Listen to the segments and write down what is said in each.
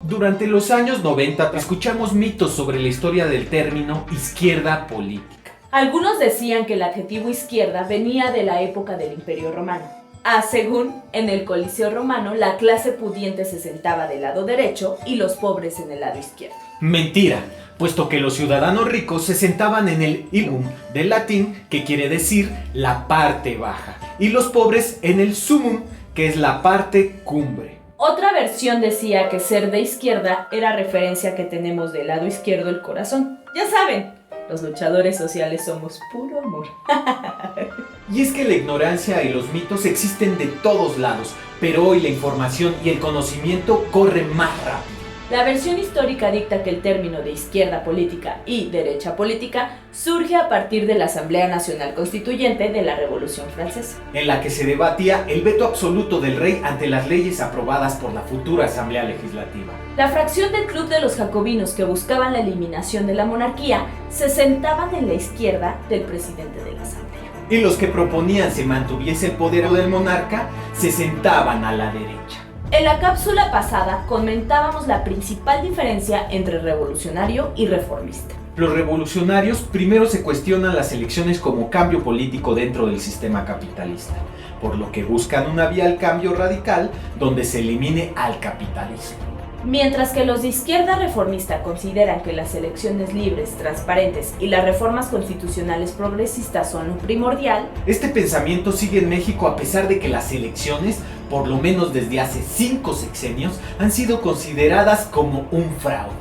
Durante los años 90 escuchamos mitos sobre la historia del término izquierda política. Algunos decían que el adjetivo izquierda venía de la época del Imperio Romano. Según en el Coliseo Romano, la clase pudiente se sentaba del lado derecho y los pobres en el lado izquierdo. Mentira, puesto que los ciudadanos ricos se sentaban en el illum, del latín, que quiere decir la parte baja, y los pobres en el sumum, que es la parte cumbre. Otra versión decía que ser de izquierda era referencia a que tenemos del lado izquierdo el corazón. Ya saben, los luchadores sociales somos puro amor. Y es que la ignorancia y los mitos existen de todos lados, pero hoy la información y el conocimiento corren más rápido. La versión histórica dicta que el término de izquierda política y derecha política surge a partir de la Asamblea Nacional Constituyente de la Revolución Francesa, en la que se debatía el veto absoluto del rey ante las leyes aprobadas por la futura Asamblea Legislativa. La fracción del Club de los Jacobinos que buscaban la eliminación de la monarquía se sentaban en la izquierda del presidente de la Asamblea. Y los que proponían se mantuviese el poder del monarca se sentaban a la derecha. En la cápsula pasada comentábamos la principal diferencia entre revolucionario y reformista. Los revolucionarios primero se cuestionan las elecciones como cambio político dentro del sistema capitalista, por lo que buscan una vía al cambio radical donde se elimine al capitalismo. Mientras que los de izquierda reformista consideran que las elecciones libres, transparentes y las reformas constitucionales progresistas son lo primordial, este pensamiento sigue en México a pesar de que las elecciones, por lo menos desde hace 5 sexenios, han sido consideradas como un fraude.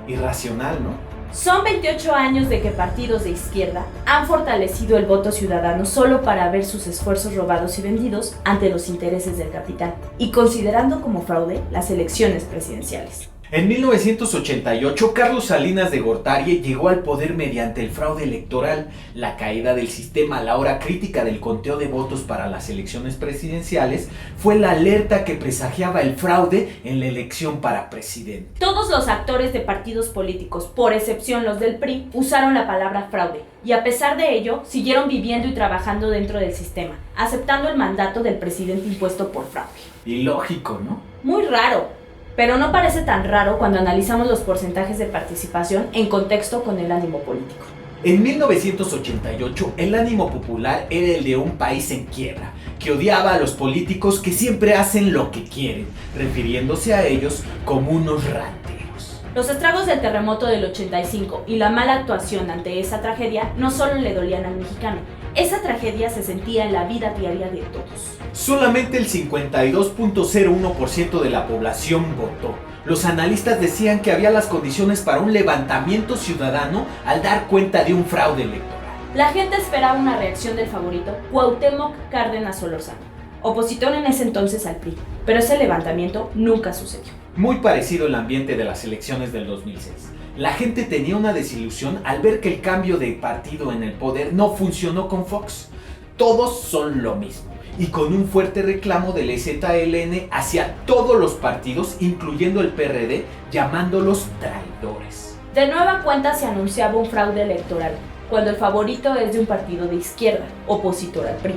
Irracional, ¿no? Son 28 años de que partidos de izquierda han fortalecido el voto ciudadano solo para ver sus esfuerzos robados y vendidos ante los intereses del capital y considerando como fraude las elecciones presidenciales. En 1988, Carlos Salinas de Gortari llegó al poder mediante el fraude electoral, la caída del sistema a la hora crítica del conteo de votos para las elecciones presidenciales fue la alerta que presagiaba el fraude en la elección para presidente. Todos los actores de partidos políticos, por excepción los del PRI, usaron la palabra fraude y a pesar de ello siguieron viviendo y trabajando dentro del sistema, aceptando el mandato del presidente impuesto por fraude. Ilógico, ¿no? Muy raro. Pero no parece tan raro cuando analizamos los porcentajes de participación en contexto con el ánimo político. En 1988, el ánimo popular era el de un país en quiebra, que odiaba a los políticos que siempre hacen lo que quieren, refiriéndose a ellos como unos ranteros. Los estragos del terremoto del 85 y la mala actuación ante esa tragedia no solo le dolían al mexicano, esa tragedia se sentía en la vida diaria de todos. Solamente el 52.01% de la población votó. Los analistas decían que había las condiciones para un levantamiento ciudadano al dar cuenta de un fraude electoral. La gente esperaba una reacción del favorito Cuauhtémoc Cárdenas Solórzano, opositor en ese entonces al PRI, pero ese levantamiento nunca sucedió. Muy parecido el ambiente de las elecciones del 2006. La gente tenía una desilusión al ver que el cambio de partido en el poder no funcionó con Fox. Todos son lo mismo. Y con un fuerte reclamo del EZLN hacia todos los partidos, incluyendo el PRD, llamándolos traidores. De nueva cuenta se anunciaba un fraude electoral, cuando el favorito es de un partido de izquierda, opositor al PRI.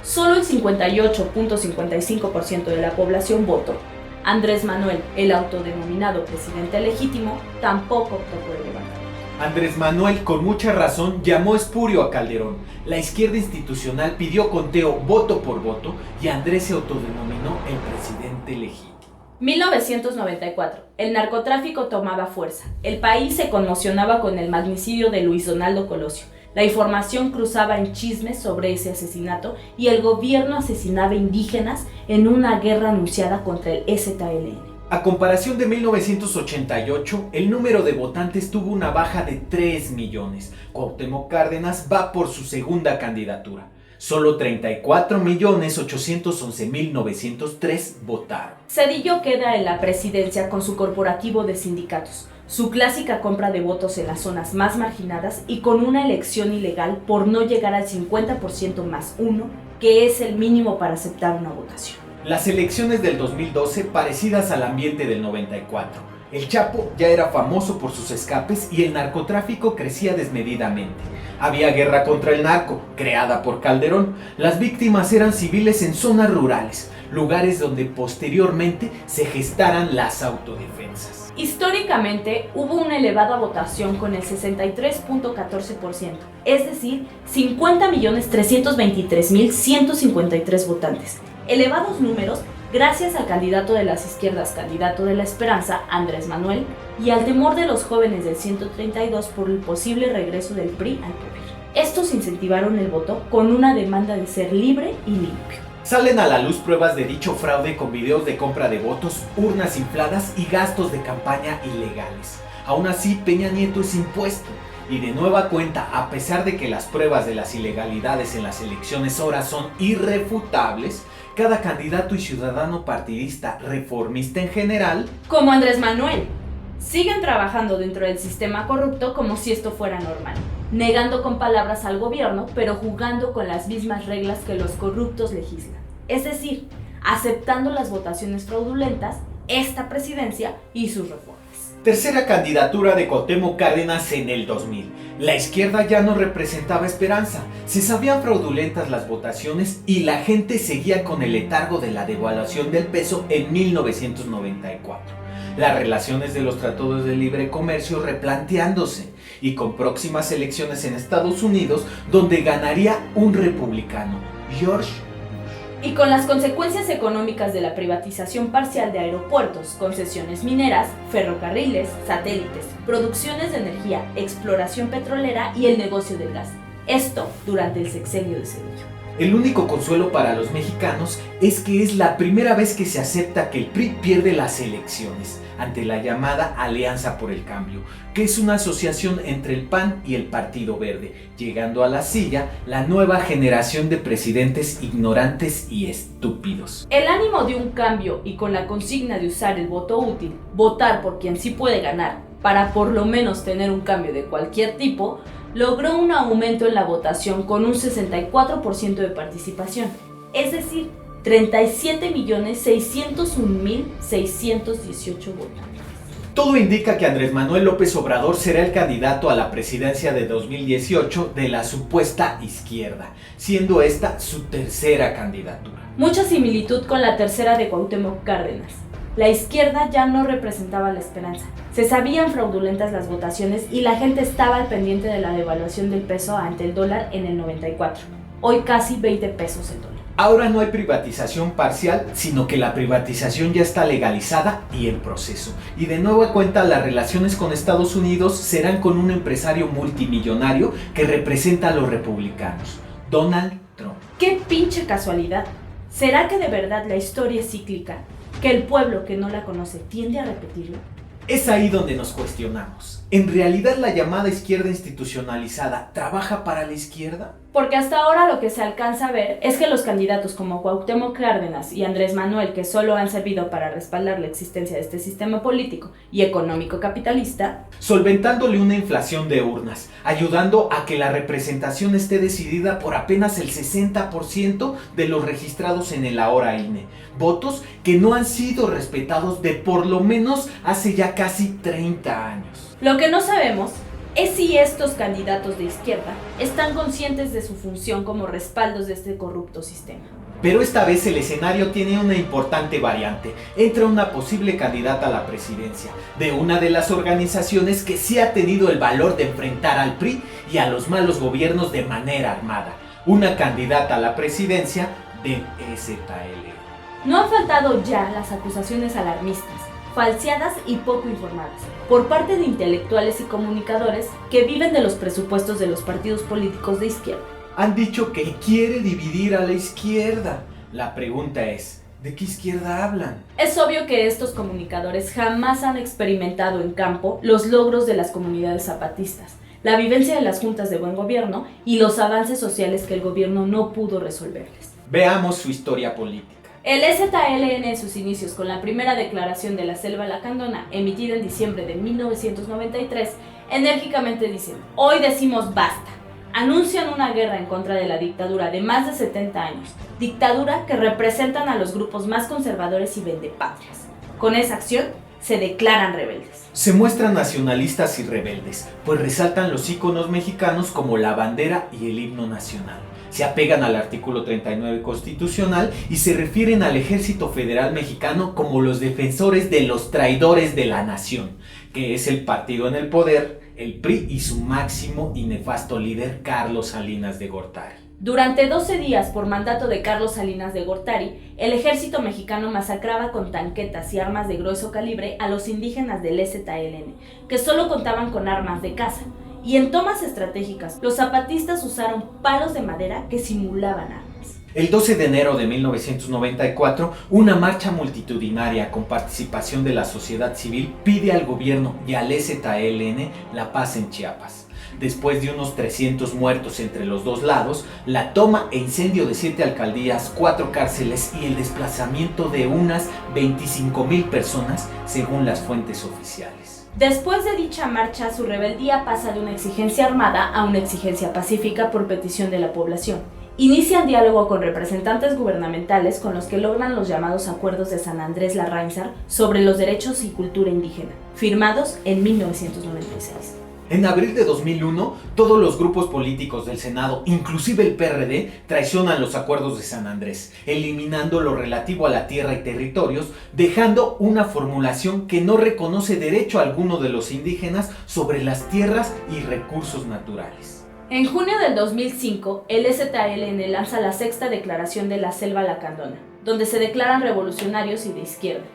Solo el 58.55% de la población votó. Andrés Manuel, el autodenominado presidente legítimo, tampoco optó por el levantamiento. Andrés Manuel, con mucha razón, llamó espurio a Calderón. La izquierda institucional pidió conteo voto por voto y Andrés se autodenominó el presidente legítimo. 1994. El narcotráfico tomaba fuerza. El país se conmocionaba con el magnicidio de Luis Donaldo Colosio. La información cruzaba en chismes sobre ese asesinato y el gobierno asesinaba indígenas en una guerra anunciada contra el EZLN. A comparación de 1988, el número de votantes tuvo una baja de 3 millones. Cuauhtémoc Cárdenas va por su segunda candidatura. Solo 34.811.903 votaron. Zedillo queda en la presidencia con su corporativo de sindicatos, su clásica compra de votos en las zonas más marginadas y con una elección ilegal por no llegar al 50% más uno, que es el mínimo para aceptar una votación. Las elecciones del 2012 parecidas al ambiente del 94. El Chapo ya era famoso por sus escapes y el narcotráfico crecía desmedidamente. Había guerra contra el narco, creada por Calderón. Las víctimas eran civiles en zonas rurales. lugares donde posteriormente se gestaran las autodefensas. Históricamente hubo una elevada votación con el 63.14%, es decir, 50.323.153 votantes. Elevados números gracias al candidato de las izquierdas, candidato de la esperanza, Andrés Manuel, y al temor de los jóvenes del 132 por el posible regreso del PRI al poder. Estos incentivaron el voto con una demanda de ser libre y limpio. Salen a la luz pruebas de dicho fraude con videos de compra de votos, urnas infladas y gastos de campaña ilegales. Aún así, Peña Nieto es impuesto. Y de nueva cuenta, a pesar de que las pruebas de las ilegalidades en las elecciones ahora son irrefutables, cada candidato y ciudadano partidista reformista en general, como Andrés Manuel, siguen trabajando dentro del sistema corrupto como si esto fuera normal, negando con palabras al gobierno, pero jugando con las mismas reglas que los corruptos legislan. Es decir, aceptando las votaciones fraudulentas, esta presidencia y sus reformas. Tercera candidatura de Cuauhtémoc Cárdenas en el 2000. La izquierda ya no representaba esperanza, se sabían fraudulentas las votaciones y la gente seguía con el letargo de la devaluación del peso en 1994. Las relaciones de los tratados de libre comercio replanteándose y con próximas elecciones en Estados Unidos donde ganaría un republicano, George. Y con las consecuencias económicas de la privatización parcial de aeropuertos, concesiones mineras, ferrocarriles, satélites, producciones de energía, exploración petrolera y el negocio del gas. Esto durante el sexenio de Zedillo. El único consuelo para los mexicanos es que es la primera vez que se acepta que el PRI pierde las elecciones ante la llamada Alianza por el Cambio, que es una asociación entre el PAN y el Partido Verde, llegando a la silla la nueva generación de presidentes ignorantes y estúpidos. El ánimo de un cambio y con la consigna de usar el voto útil, votar por quien sí puede ganar, para por lo menos tener un cambio de cualquier tipo, logró un aumento en la votación con un 64% de participación, es decir, 37.601.618 votantes. Todo indica que Andrés Manuel López Obrador será el candidato a la presidencia de 2018 de la supuesta izquierda, siendo esta su tercera candidatura. Mucha similitud con la tercera de Cuauhtémoc Cárdenas. La izquierda ya no representaba la esperanza. Se sabían fraudulentas las votaciones y la gente estaba al pendiente de la devaluación del peso ante el dólar en el 94. Hoy casi 20 pesos el dólar. Ahora no hay privatización parcial, sino que la privatización ya está legalizada y en proceso. Y de nueva cuenta las relaciones con Estados Unidos serán con un empresario multimillonario que representa a los republicanos, Donald Trump. ¡Qué pinche casualidad! ¿Será que de verdad la historia es cíclica? ¿Que el pueblo que no la conoce tiende a repetirlo? Es ahí donde nos cuestionamos. ¿En realidad la llamada izquierda institucionalizada trabaja para la izquierda? Porque hasta ahora lo que se alcanza a ver es que los candidatos como Cuauhtémoc Cárdenas y Andrés Manuel, que solo han servido para respaldar la existencia de este sistema político y económico capitalista, solventándole una inflación de urnas, ayudando a que la representación esté decidida por apenas el 60% de los registrados en el ahora INE, votos que no han sido respetados de por lo menos hace ya casi 30 años. Lo que no sabemos es si estos candidatos de izquierda están conscientes de su función como respaldos de este corrupto sistema. Pero esta vez el escenario tiene una importante variante. Entra una posible candidata a la presidencia de una de las organizaciones que sí ha tenido el valor de enfrentar al PRI y a los malos gobiernos de manera armada. Una candidata a la presidencia de EZL. No han faltado ya las acusaciones alarmistas, falseadas y poco informadas, por parte de intelectuales y comunicadores que viven de los presupuestos de los partidos políticos de izquierda. Han dicho que quiere dividir a la izquierda. La pregunta es, ¿de qué izquierda hablan? Es obvio que estos comunicadores jamás han experimentado en campo los logros de las comunidades zapatistas, la vivencia de las juntas de buen gobierno y los avances sociales que el gobierno no pudo resolverles. Veamos su historia política. El EZLN en sus inicios, con la primera declaración de la Selva Lacandona, emitida en diciembre de 1993, enérgicamente dicen: hoy decimos basta. Anuncian una guerra en contra de la dictadura de más de 70 años, dictadura que representan a los grupos más conservadores y vendepatrias. Con esa acción, se declaran rebeldes. Se muestran nacionalistas y rebeldes, pues resaltan los íconos mexicanos como la bandera y el himno nacional. Se apegan al artículo 39 constitucional y se refieren al Ejército Federal Mexicano como los defensores de los traidores de la nación, que es el partido en el poder, el PRI y su máximo y nefasto líder Carlos Salinas de Gortari. Durante 12 días, por mandato de Carlos Salinas de Gortari, el ejército mexicano masacraba con tanquetas y armas de grueso calibre a los indígenas del EZLN, que solo contaban con armas de caza. Y en tomas estratégicas, los zapatistas usaron palos de madera que simulaban armas. El 12 de enero de 1994, una marcha multitudinaria con participación de la sociedad civil pide al gobierno y al EZLN la paz en Chiapas. Después de unos 300 muertos entre los dos lados, la toma e incendio de 7 alcaldías, 4 cárceles y el desplazamiento de unas 25,000 personas, según las fuentes oficiales. Después de dicha marcha, su rebeldía pasa de una exigencia armada a una exigencia pacífica por petición de la población. Inician diálogo con representantes gubernamentales con los que logran los llamados Acuerdos de San Andrés Larráinzar sobre los derechos y cultura indígena, firmados en 1996. En abril de 2001, todos los grupos políticos del Senado, inclusive el PRD, traicionan los acuerdos de San Andrés, eliminando lo relativo a la tierra y territorios, dejando una formulación que no reconoce derecho alguno de los indígenas sobre las tierras y recursos naturales. En junio del 2005, el EZLN lanza la sexta declaración de la Selva Lacandona, donde se declaran revolucionarios y de izquierda.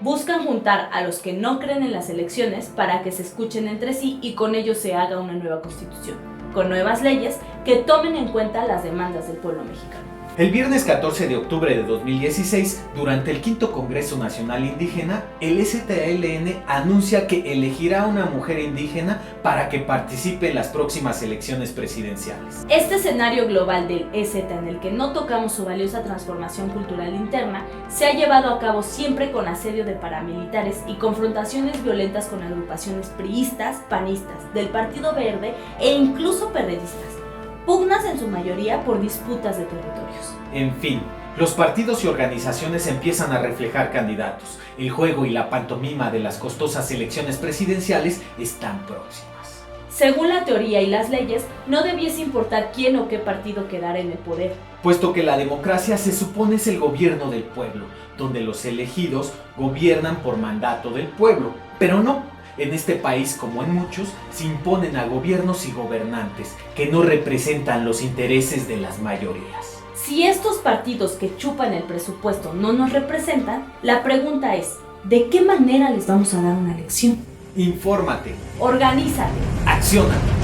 Buscan juntar a los que no creen en las elecciones para que se escuchen entre sí y con ello se haga una nueva constitución, con nuevas leyes que tomen en cuenta las demandas del pueblo mexicano. El viernes 14 de octubre de 2016, durante el quinto Congreso Nacional Indígena, el EZLN anuncia que elegirá a una mujer indígena para que participe en las próximas elecciones presidenciales. Este escenario global del EZ, en el que no tocamos su valiosa transformación cultural interna, se ha llevado a cabo siempre con asedio de paramilitares y confrontaciones violentas con agrupaciones priistas, panistas, del Partido Verde e incluso perredistas. Pugnas en su mayoría por disputas de territorios. En fin, los partidos y organizaciones empiezan a reflejar candidatos. El juego y la pantomima de las costosas elecciones presidenciales están próximas. Según la teoría y las leyes, no debiese importar quién o qué partido quedara en el poder, puesto que la democracia se supone es el gobierno del pueblo, donde los elegidos gobiernan por mandato del pueblo, pero no. En este país, como en muchos, se imponen a gobiernos y gobernantes que no representan los intereses de las mayorías. Si estos partidos que chupan el presupuesto no nos representan, la pregunta es, ¿de qué manera les vamos a dar una lección? Infórmate. Organízate. Acciónate.